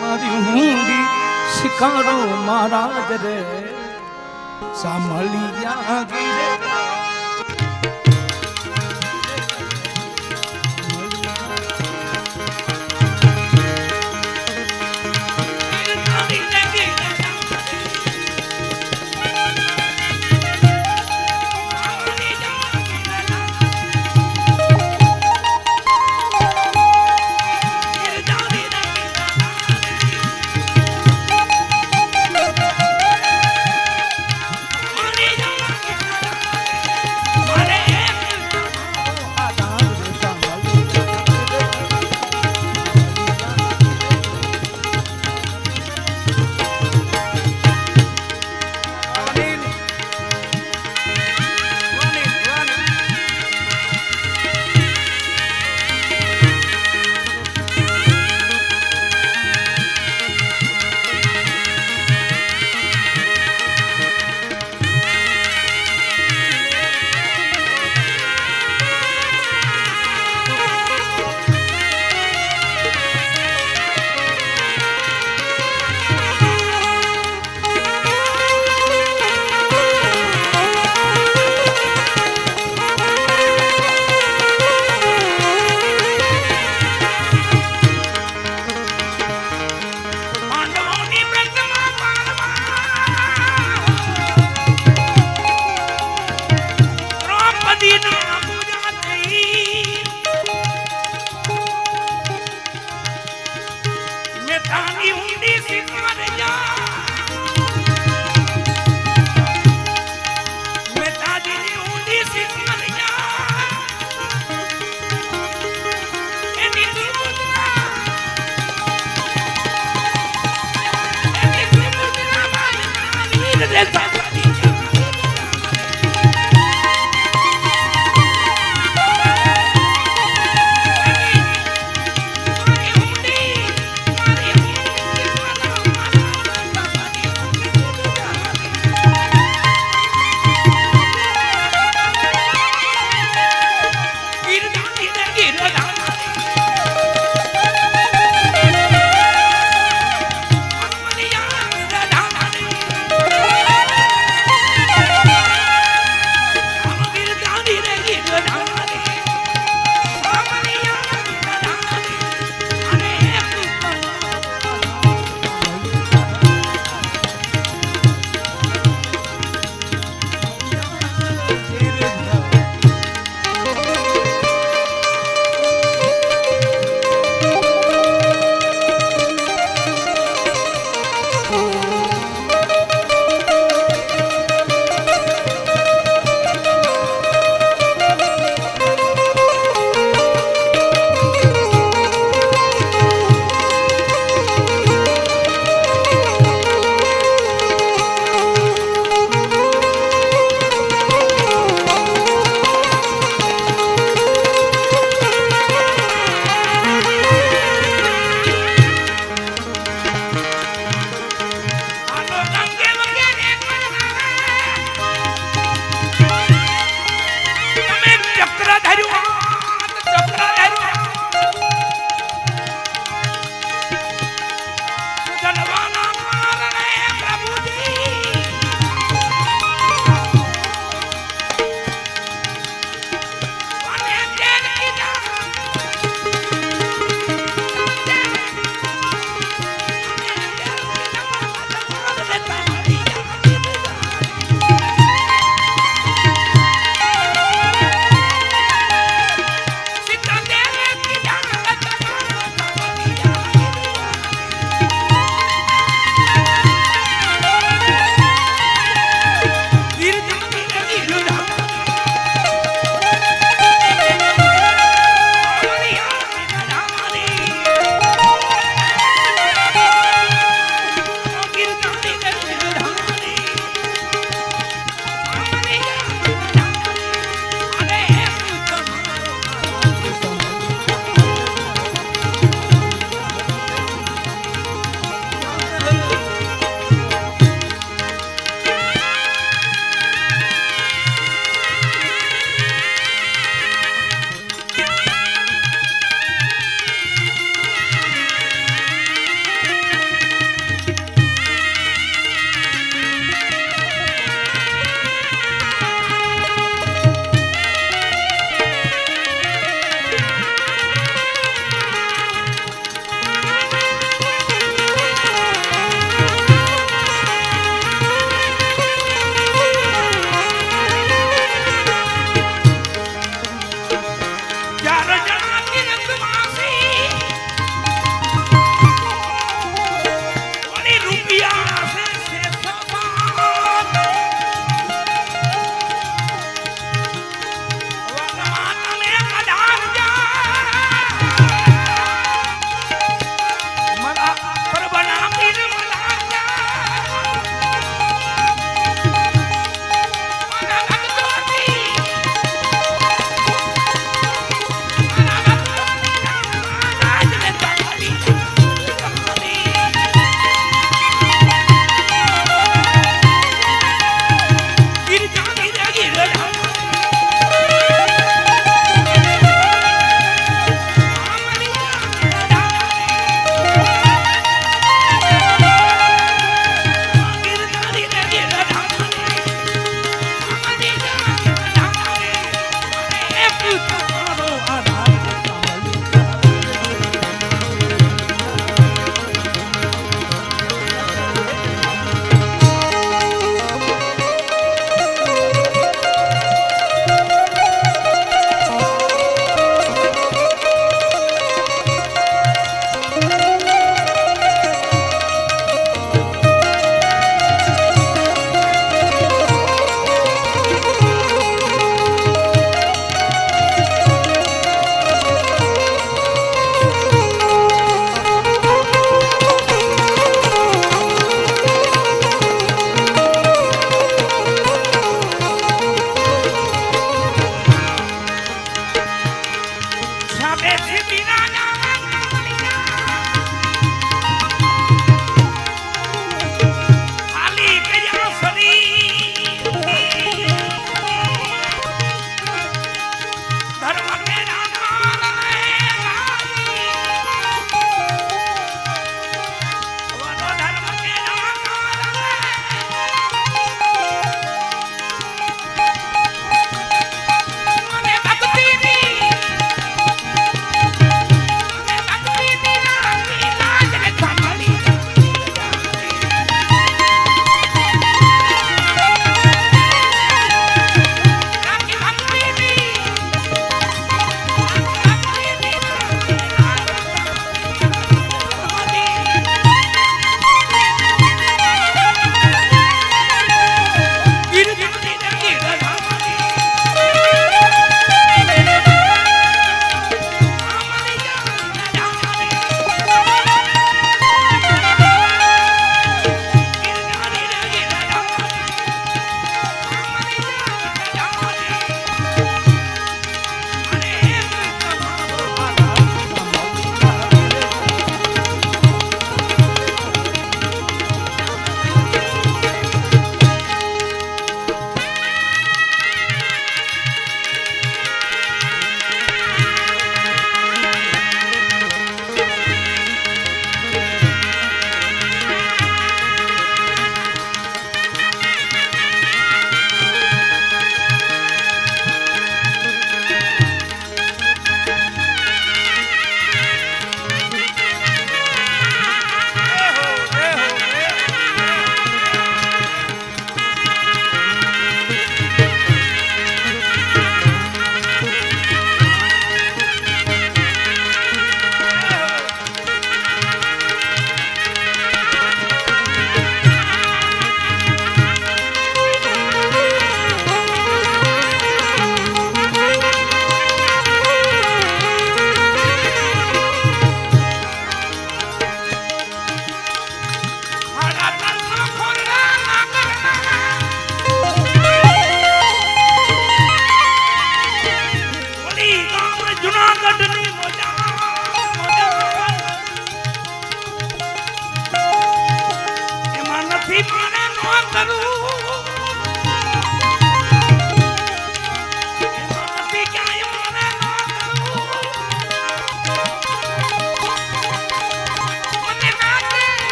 મારી હુંડી શિકારો મહારાજ રે સાંભળી ગયા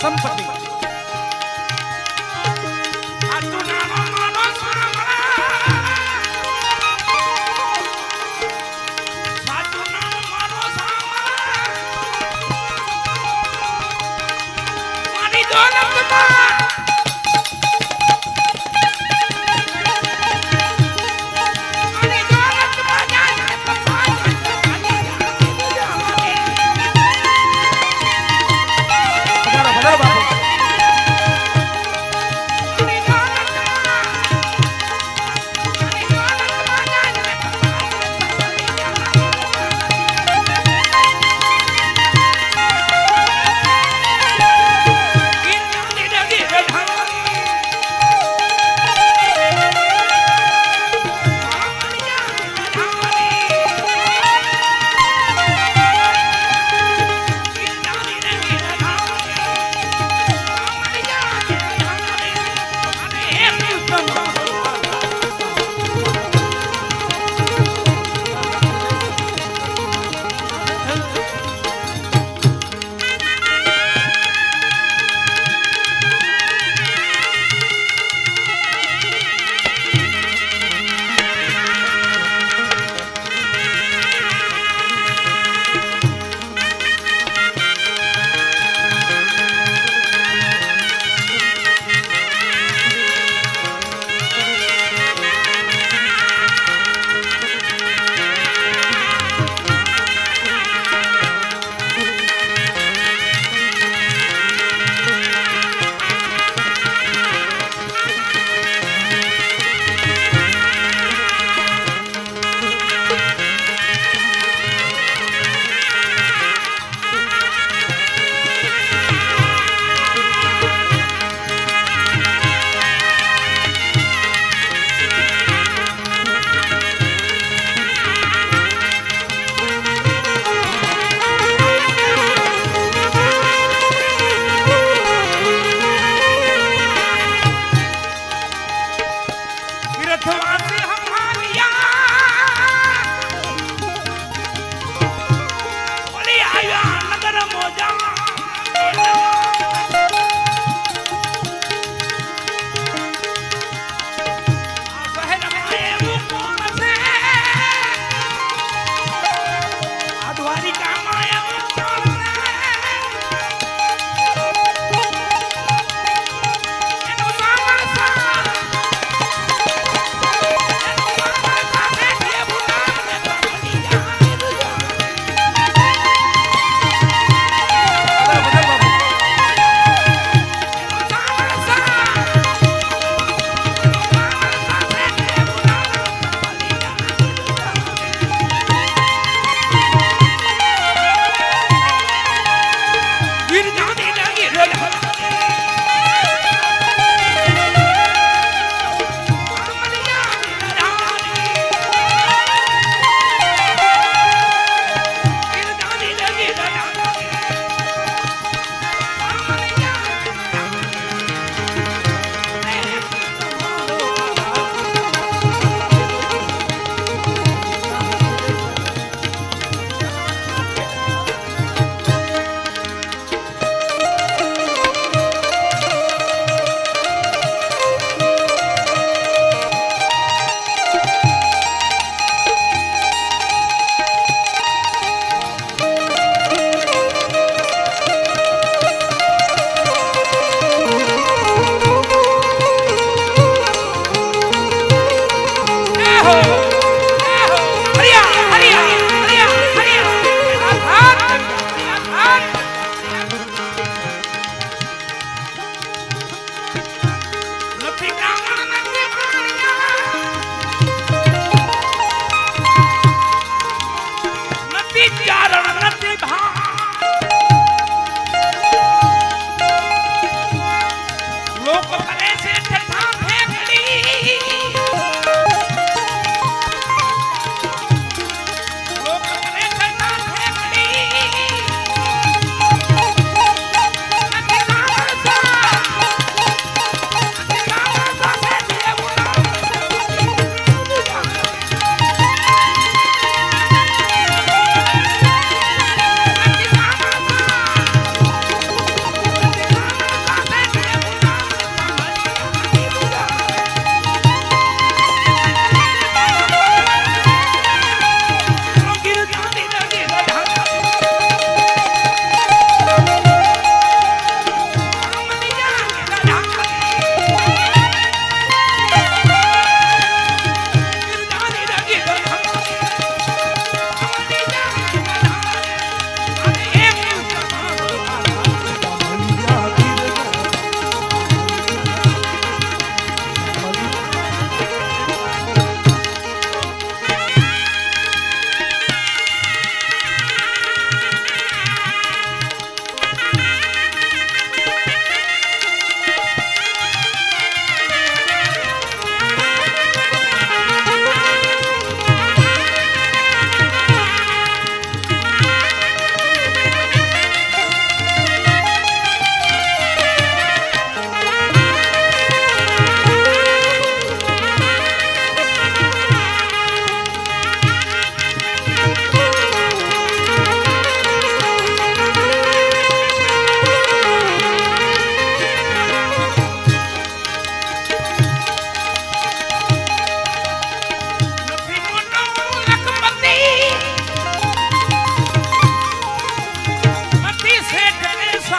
સંપત્તિ સાચું નાનો માનો સાંભળે. સાચું નાનો માનો સાંભળે. મારી દોલતમાં મારી દોલતમાં જાય વધારો વધારો બાપુ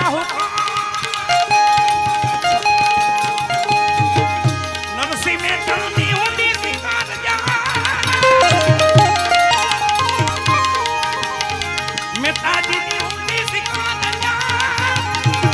બાહુ નરસિંહ મહેતાની ઊંડી શિકાર જા મહેતાજીની ઊંડી શિકાર જા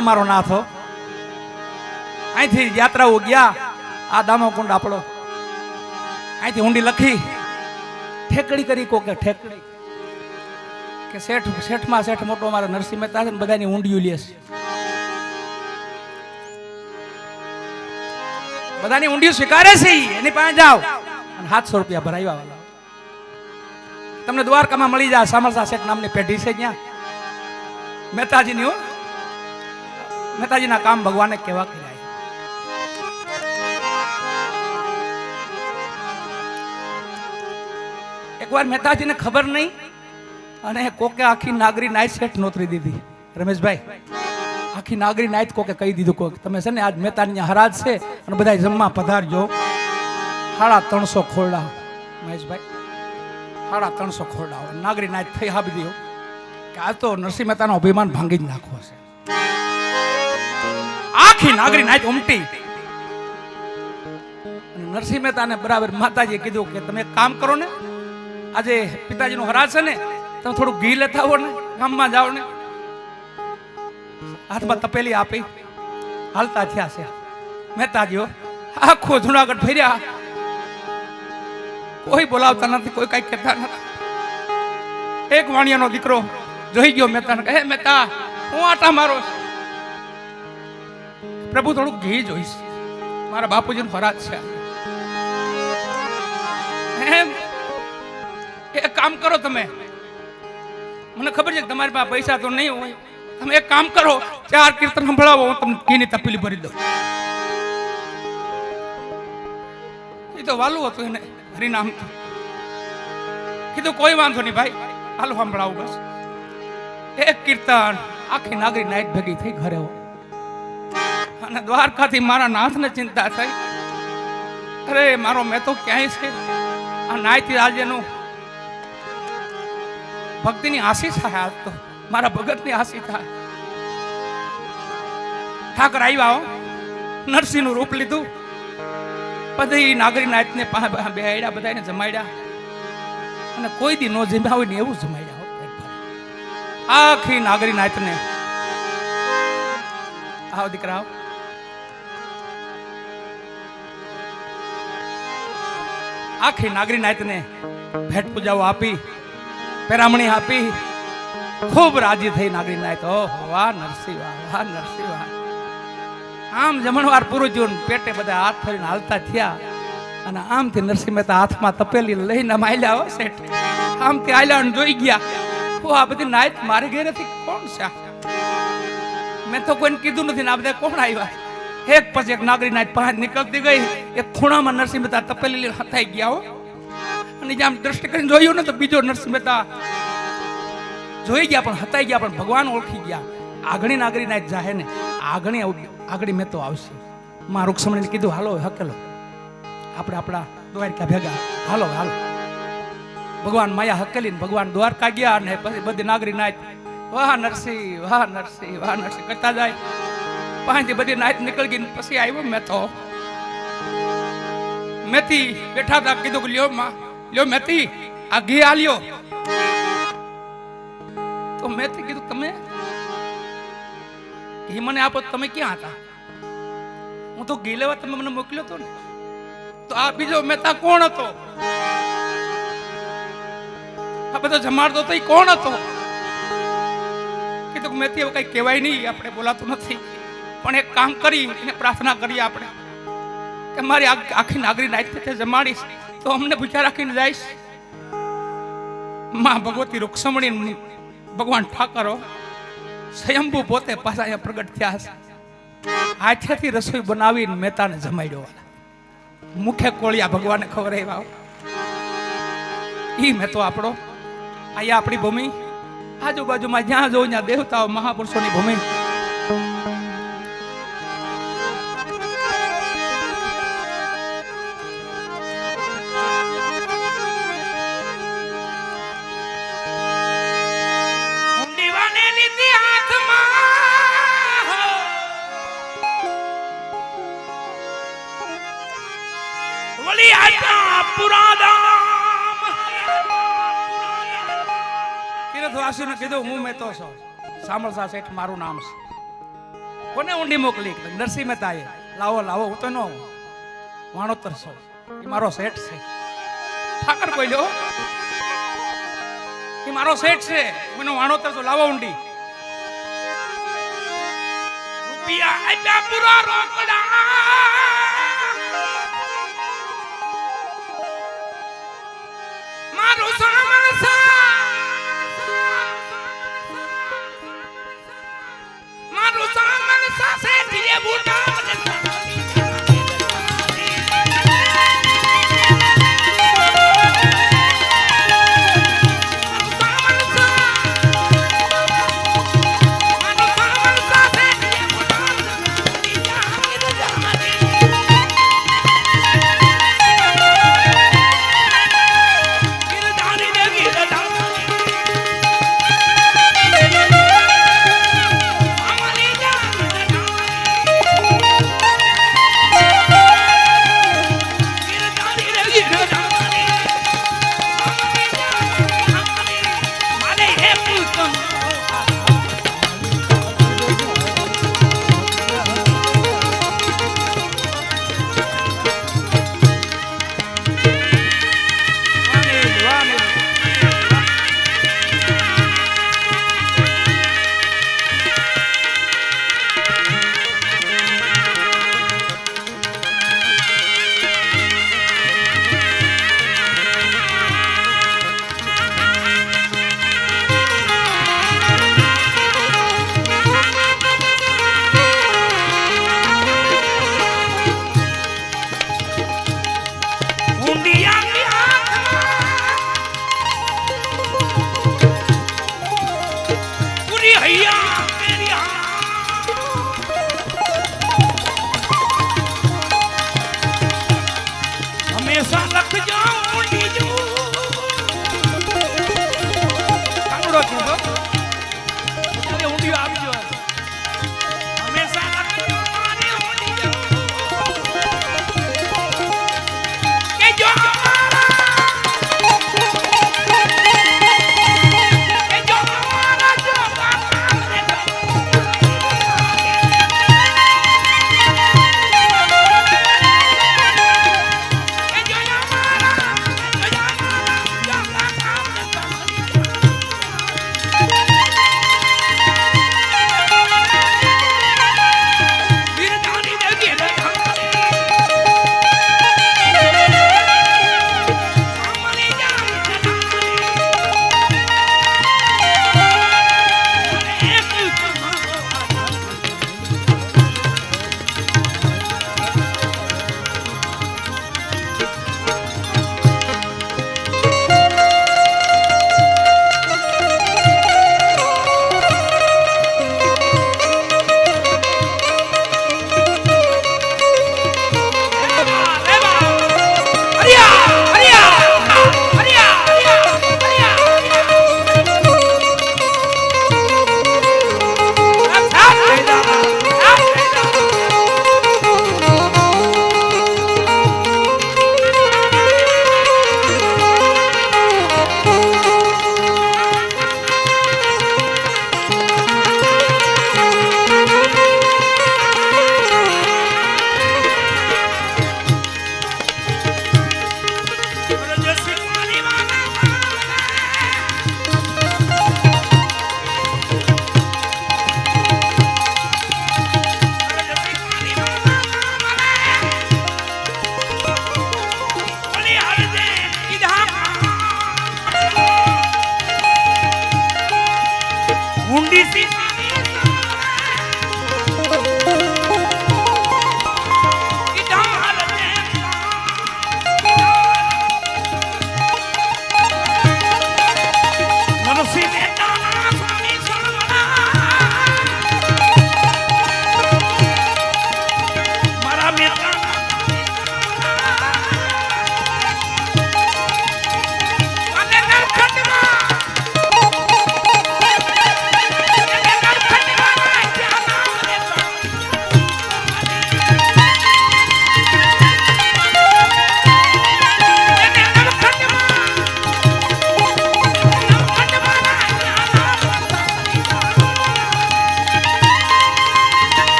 અમારો નાથ હો. અહીંથી યાત્રાઓ ગયા, આ દામોકુંડ આપણો, અહીંથી ઊંડી લખી ઠેકડી કરી કોકે ઠેકડી કે શેઠમાં શેઠ મોટો અમારા નરસિંહ મહેતા છે ને બધાની ઊંડિયું લે છે. બધાની ઊંડિયું સ્વીકારે છે, એની પાસે જાઓ અને 700 રૂપિયા ભરાવ્યા વાળા તમને દ્વારકામાં મળી જાય. સામરસા શેઠ નામની પેઢી છે ત્યાં મહેતાજીની હો. મહેતાજીના કામ ભગવાને કેવા કર્યા. એકવાર મહેતાજીને ખબર નહીં અને કોકે આખી નાગરી નાઈટ સેટ નોતરી દીધી. રમેશભાઈ, આખી નાગરી નાઈટ કોકે કહી દીધું કોક તમે છે ને આજ મહેતાની હરાજ છે અને બધા જમવા પધારજો. 350 ખોરડા મહેશભાઈ, 350 ખોરડા નાગરી નાઈટ થઈ હા બધી કે આ તો નરસિંહ મહેતાનો અભિમાન ભાંગી જ નાખવો છે. આખી નાગરી નાઈટ ઉમટી અને નરસિંહ મહેતાને બરાબર માતાજીએ કીધું કે તમે એક કામ કરો ને, આજે પિતાજીનો હરાજ છે ને તમે થોડું ઘી લેતા આવો ને, ગામમાં જાઓ ને. હાથમાં તપેલી આપી હાલતા થયા છે મહેતાજીઓ. આખો જુનાગઢ ફર્યા, કોઈ બોલાવતા નથી, કોઈ કઈ કહેતા નથી. એક વાણિયાનો દીકરો જોઈ ગયો મહેતાને, કહે મહેતા હું આટા મારો છું, પ્રભુ થોડું ઘી જોઈશ, મારા બાપુજીનો હરાજ છે. એમ એક કામ કરો તમે, મને ખબર છે કે તમારી પાસે પૈસા તો નહીં હોય, તમે એક કામ કરો 4 કીર્તન સંભળાવો, હું તમને ઘીની તપેલી ભરી દઉં. એ તો વાલું હતું એને હરિનામ. કીધું કોઈ વાંધો નહીં ભાઈ, હાલો સંભળાવું બસ. એક કીર્તન આખી નાગરી નાઈટ ભેગી થઈ ઘરે હો. અને દ્વારકાથી મારા નાથને ચિંતા થઈ, અરે મારો મેં તો ક્યાંય છે આ નાઈટ આજેનું ભક્તિની આશી થાય, આજ તો મારા ભગતની આશી થાય. ઠાકર આવ્યા હો, નરસિંહનું રૂપ લીધું, બધી નાગરી નાયતને બેહાડ્યા, બધાને જમાડ્યા અને કોઈ દી નો જમ્યા હોય ને એવું જમાડ્યા. આખી નાગરી નાયતને આવો દીકરા આખી નાગરી નાયતને ભેટ પૂજાઓ આપી, પેરામણી આપી, ખૂબ રાજી થઈ નાગરી નાયત. ઓહો વાહ નરસિંહ વાહ, વાહ નરસિંહ વાહ. આમ જમણવાર પૂરું જીવન પેટે બધા હાથ ફરીને હાલતા થયા અને આમથી નરસિંહ મહેતા હાથમાં તપેલી લઈને માયલા હો શેઠ. આમથી આયલા જોઈ ગયા, આ બધી નાયત મારી ઘરેથી કોણ છે? મેં તો કોઈને કીધું નથી ને આ બધા કોણ આવ્યા? એક પછી એક નાગરી નાયત બહાર નીકળતી ગઈ, એક ખૂણામાં નરસિંહ મહેતા તપેલી લઈને હથાઈ ગયા હો. અને જેમ દ્રષ્ટિ કરીને જોયું ને તો બીજો નરસિંહ મહેતા જોઈ ગયા પણ હતાઈ ગયા, પણ ભગવાન ઓળખી ગયા. આગળી નાગરી નાયત જાહે ને આગળી મેં તો આવશે. માં રૂક્ષ્મણીને કીધું હાલો હકેલો આપણે આપણા દ્વારકા ભેગા હાલો હાલો. ભગવાન માયા હકેલીને ભગવાન દ્વારકા ગયા અને પછી બધી નાગરી નાયત વાહ નરસિંહ વાહ નરસિંહ વાહ નરસિંહ કરતા જાય. પાંચથી બધી નાયત નીકળી ગઈ. પછી આવ્યો મેં તો મેથી બેઠા હતા, કીધું કે લ્યો માં લ્યો મેથી આ ઘી આલ્યો. તો મેથી કીધું તમે ઘી મને આપો, તમે ક્યાં હતા? હું તો ઘી લેવા તમે મને મોકલ્યો હતો ને. તો આ બીજો મહેતા કોણ હતો? આ બધો જમાડતો તો કોણ હતો? કીધું મેથી હવે કઈ કહેવાય નહીં, આપણે બોલાતું નથી, પણ એક કામ કરી એને પ્રાર્થના કરીએ આપણે કે મારી આખી નાગરી નાયત જમાડીશ તો અમને ભૂખ્યા રાખીને જઈશ. માં ભગવતી રૂક્ષ્મણી ભગવાન ઠાકરો સ્વયંભૂ પોતે પાછા અહીંયા પ્રગટ થયા છે. હાથેથી રસોઈ બનાવીને મહેતાને જમાડ્યો. મુખે કોળિયા ભગવાનને ખબર આવ્યા. ઈ મેં તો આપણો અહીંયા આપણી ભૂમિ, આજુબાજુમાં જ્યાં જોઉં ત્યાં દેવતાઓ મહાપુરુષોની ભૂમિ. તીર્થવાસીને કીધું હું મેં તો સામળસા શેઠ મારું નામ છે. કોને ઊંડી મોકલી નરસિંહ મહેતાએ લાવો લાવો હું તો નો વાણોતર છો એ મારો શેઠ છે ઠાકર કોઈ લ્યો એ મારો શેઠ છે એનો વાણોતર છો લાવો ઊંડી રૂપિયા આપ્યા પૂરા રોકડા મારું સામાન મારું સામાન સાસે ધીરે બુટા ગીરધારી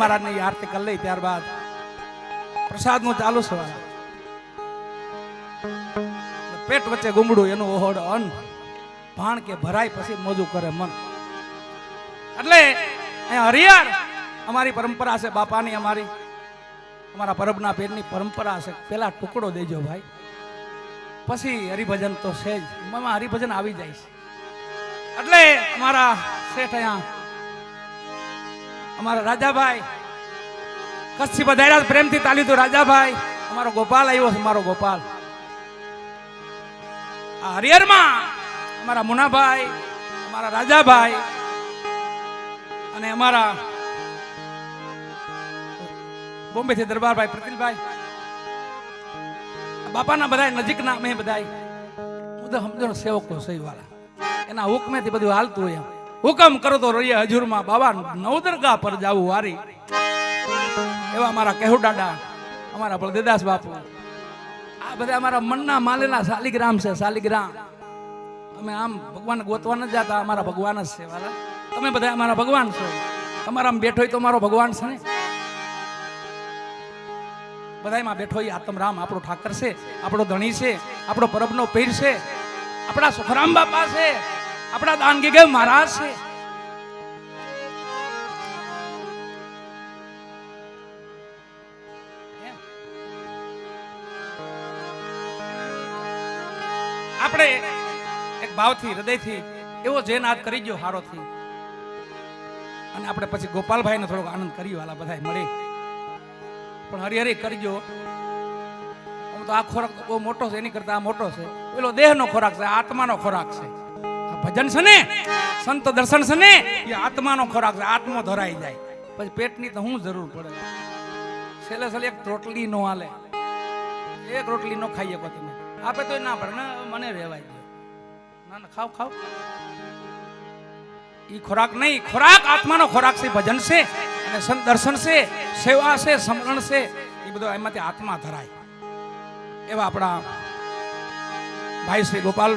મહારાજની આરતી કરી લઈ ત્યારબાદ પ્રસાદનું ચાલુ છે વાલા. પેટ વચ્ચે ગુમડું એનું ઓહડ અન્ન ભાણ કે ભરાય પછી મોજું કરે મન. એટલે અહીંયા હરિયાર અમારી પરંપરા છે બાપાની, અમારા પરબના પેટની પરંપરા છે. પેલા ટુકડો દેજો ભાઈ, પછી હરિભજન તો છે જ, એમાં હરિભજન આવી જાય છે. એટલે અમારા શેઠ અહીંયા અમારા રાજાભાઈ કચ્છી બધાયરા પ્રેમથી તાલી તો રાજાભાઈ. અમારો ગોપાલ આવ્યો છે, મારો ગોપાલ. આ હરિહરમાં અમારા મુનાભાઈ, અમારા રાજાભાઈ અને અમારા બોમ્બે થી દરબારભાઈ પ્રતિલભાઈ, બાપાના બધા નજીકના અમે બધા હું તો સમજો સેવકો સહી વાળા, એના હુકમેથી બધું હાલતું હોય. હુકમ કરો તો રહીએ હજુરમાં બાબા નવદરગાહ પર જાવું વારી. એવા અમારા કેહુ દાદા, અમારા બળદેવદાસ બાપુ, આ બધા અમારા મનના માલેના શાલિગ્રામ છે. શાલિગ્રામ અમે આમ ભગવાન ગોતવા ન જતા, અમારા ભગવાન જ છે વાલા. તમે બધા અમારા ભગવાન છો. તમારા બેઠો હોય તો મારો ભગવાન છે ને. બધામાં બેઠો હોય આત્મરામ આપણો ઠાકર છે, આપણો ધણી છે, આપણો પરબનો પીર છે, આપણા સુખરામ બાપા છે, આપણા દાનગીગે મહારાજ છે. આપણે એક ભાવથી હૃદયથી એવો જે નાદ કરી ગયો હારોથી, અને આપણે પછી ગોપાલભાઈને થોડોક આનંદ કર્યો હાલા બધા મળી. પણ હરિહરી કરજો. આમ તો આ ખોરાક બહુ મોટો છે, એની કરતા આ મોટો છે. પેલો દેહનો ખોરાક છે, આત્માનો ખોરાક છે. આ ભજન છે ને, સંત દર્શન છે ને, એ આત્માનો ખોરાક છે. આત્મો ધરાઈ જાય પછી પેટની તો શું જરૂર પડે. છેલ્લે છેલ્લે એક રોટલી નો હાલે, એક રોટલી નો ખાઈએ કો તમે આપે તો ના પડે ને, મને રહેવાય દો. ના ના ખાવ ખાવ. ઈ ખોરાક નહીં, ખોરાક આત્માનો ખોરાક છે. ભજન છે અને સંત દર્શન છે, સેવા છે, સમરણ છે, એ બધું એમાંથી આત્મા ધરાય. એવા આપણા ભાઈ શ્રી ગોપાલ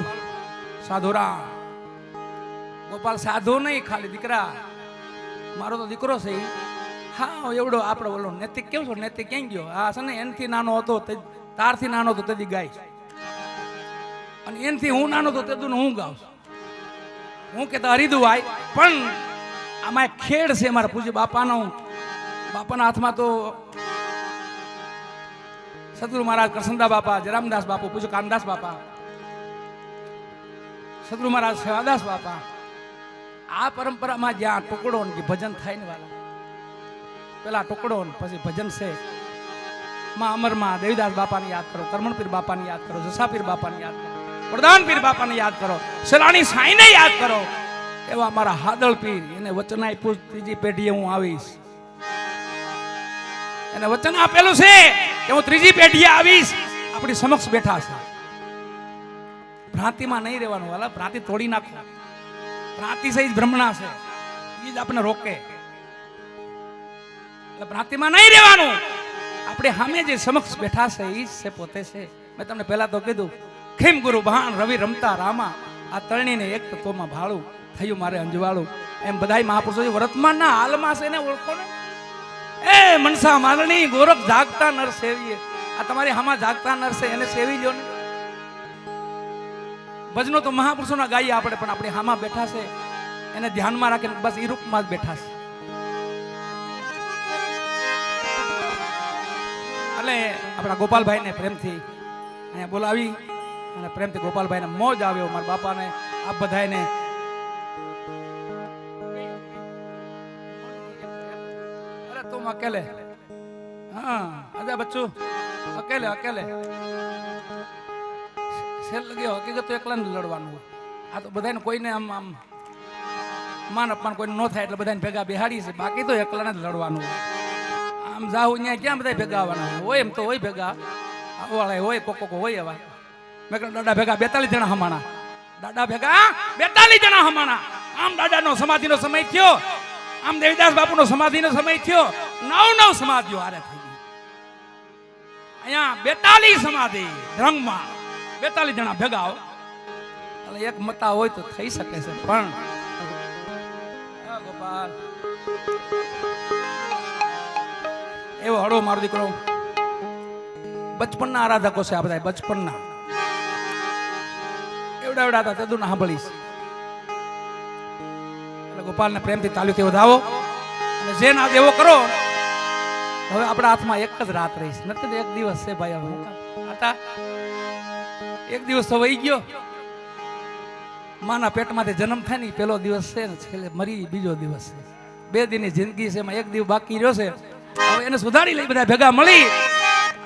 સાધુરા. ગોપાલ સાધુ નહીં, ખાલી દીકરા. મારો તો દીકરો છે. હા એવડો આપણો બોલો નૈતિક કેવું છો? નૈતિક ક્યાં ગયો? હા છે ને, એનથી નાનો હતો, તારથી નાનો હતો તેથી ગાય, અને એનથી હું નાનો હતો તેદું હું ગાઉં છું. હું કેતા હરિદુ આય, પણ આમાં ખેડ છે મારા પૂજ્ય બાપાનો. બાપાના હાથમાં તો સદગુરુ મહારાજ કૃષ્ણદાસ બાપા, જરામદાસ બાપુ, પૂજ્ય કાનદાસ બાપા, સદગુરુ મહારાજ સેવાદાસ બાપા. આ પરંપરામાં જ્યાં ટુકડો ને ભજન થાય ને વાલા, પેલા ટુકડો ને પછી ભજન છે. માં અમરમાં દેવીદાસ બાપાને યાદ કરો, કરમણપીર બાપાને યાદ કરો, જસાપીર બાપાને યાદ કરો, પ્રધાન પીર બાપાને યાદ કરો, સલાણી સાઈને યાદ કરો. એવા મારા હાદળ પીર, એને વચન આપ્યું ત્રીજી પેઢીએ હું આવીશ. એને વચન આપેલું છે કે હું ત્રીજી પેઢીએ આવીશ. આપણી સમક્ષ બેઠા છે. ભ્રાંતિમાં નહીં રહેવાનું વાલા, ભ્રાંતિ તોડી નાખો. ભ્રાંતિ સહિત બ્રહ્મણા છે, એ જ આપણે રોકે. એટલે ભ્રાંતિમાં નહીં રહેવાનું. આપણે સામે જે સમક્ષ બેઠા છે એ જ છે, પોતે છે. મેં તમને પહેલા તો કીધું, ખેમ ગુરુ ભાન રવિ રમતા રામા, આ તરણીને એક તત્વમાં ભાળું થયું મારે અંજવાળું. એમ બધાય મહાપુરુષો વર્તમાનના હાલમાં છે એને ઓળખો ને. એ મનસા માલણી ગોરખ જાગતા નર સેવીએ. આ તમારી હામાં જાગતા નર છે, એને સેવી લ્યો ને. ભજનો તો મહાપુરુષોના ગાઈએ આપણે, પણ આપણી હામાં બેઠા છે એને ધ્યાનમાં રાખીને બસ એ રૂપમાં જ બેઠા છે. એટલે આપણા ગોપાલભાઈને પ્રેમથી અહીંયા બોલાવી અને પ્રેમથી ગોપાલભાઈને મોજ આવ્યો. મારા બાપાને આપ બધાને અરે તું અકેલે, હા અજા બચ્ચું અકેલે અકેલે સેલ લગ્યો. હકીકત તો એકલા લડવાનું. આ તો બધાને કોઈને આમ આમ માન અપમાન કોઈને ન થાય એટલે બધાને ભેગા બેહાડી છે. બાકી તો એકલાને જ લડવાનું. આમ જાવ ત્યાં ક્યાં બધા ભેગા આવવાના હોય? એમ તો હોય ભેગા વાળા હોય, કોકો હોય. એવા મેં કહ્યું દાદા ભેગા 42 જણા હમાણા. દાદા ભેગા 42 જણા હમાણા. આમ દાદાનો સમાધિનો સમય થયો, આમ દેવીદાસ બાપુનો સમાધિનો સમય થયો. 9 સમાધિઓ હારે થઈ ગઈ. અહીંયા 42 સમાધિ રંગમાં 42 જણા ભેગા આવો. એટલે એક મતા હોય તો થઈ શકે છે. પણ ગોપાલ એવો હળો મારો દીકરો બચપનના આરાધકો છે આ બધા બચપનના એવડા હતા તેદું ના સાંભળીશ એટલે ગોપાલને પ્રેમથી તાલ્યુથી વધાવો અને જે ના દેવો કરો. હવે આપણા હાથમાં એક જ રાત રહીશ નથી એક દિવસ છે ભાઈ. હવે હતા એક દિવસ તો વહી ગયો. માના પેટમાંથી જન્મ થાય ને પેલો દિવસ છે ને છેલ્લે મરી બીજો દિવસ છે. 2 દિનની જિંદગી છે એમાં એક દિવસ બાકી રહ્યો છે. હવે એને સુધારી લઈ બધા ભેગા મળી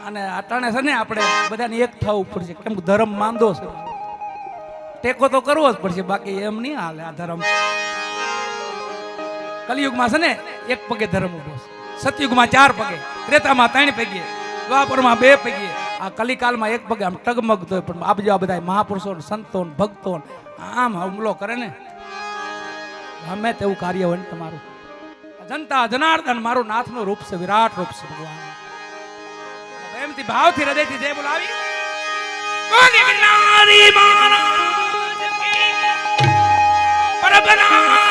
અને અટાણે છે ને આપણે બધાને એક થવું પડશે કેમ કે ધર્મ માંદો છે. ટેકો તો કરવો જ પડશે બાકી એમ નહીં હાલે આ ધર્મ. કલિયુગમાં છે ને એક પગે ધર્મ ઉભો છે. સતયુગમાં 4 પગે, ત્રેતામાં 3 પગે, દ્વાપરમાં 2 પગે, આ કલિકાલમાં 1 પગે આમ ટગમગતો હોય. પણ આ બધા બધા મહાપુરુષો સંતો ભક્તો આમ હુમલો કરે ને ગમે તેવું કાર્ય હોય ને તમારું. જનતા જનાર્દન મારું નાથનું રૂપ છે, વિરાટ રૂપ છે ભગવાન. પ્રેમથી ભાવથી હૃદયથી જય બોલાવી ગિરનારી મહારાજ કી પરબના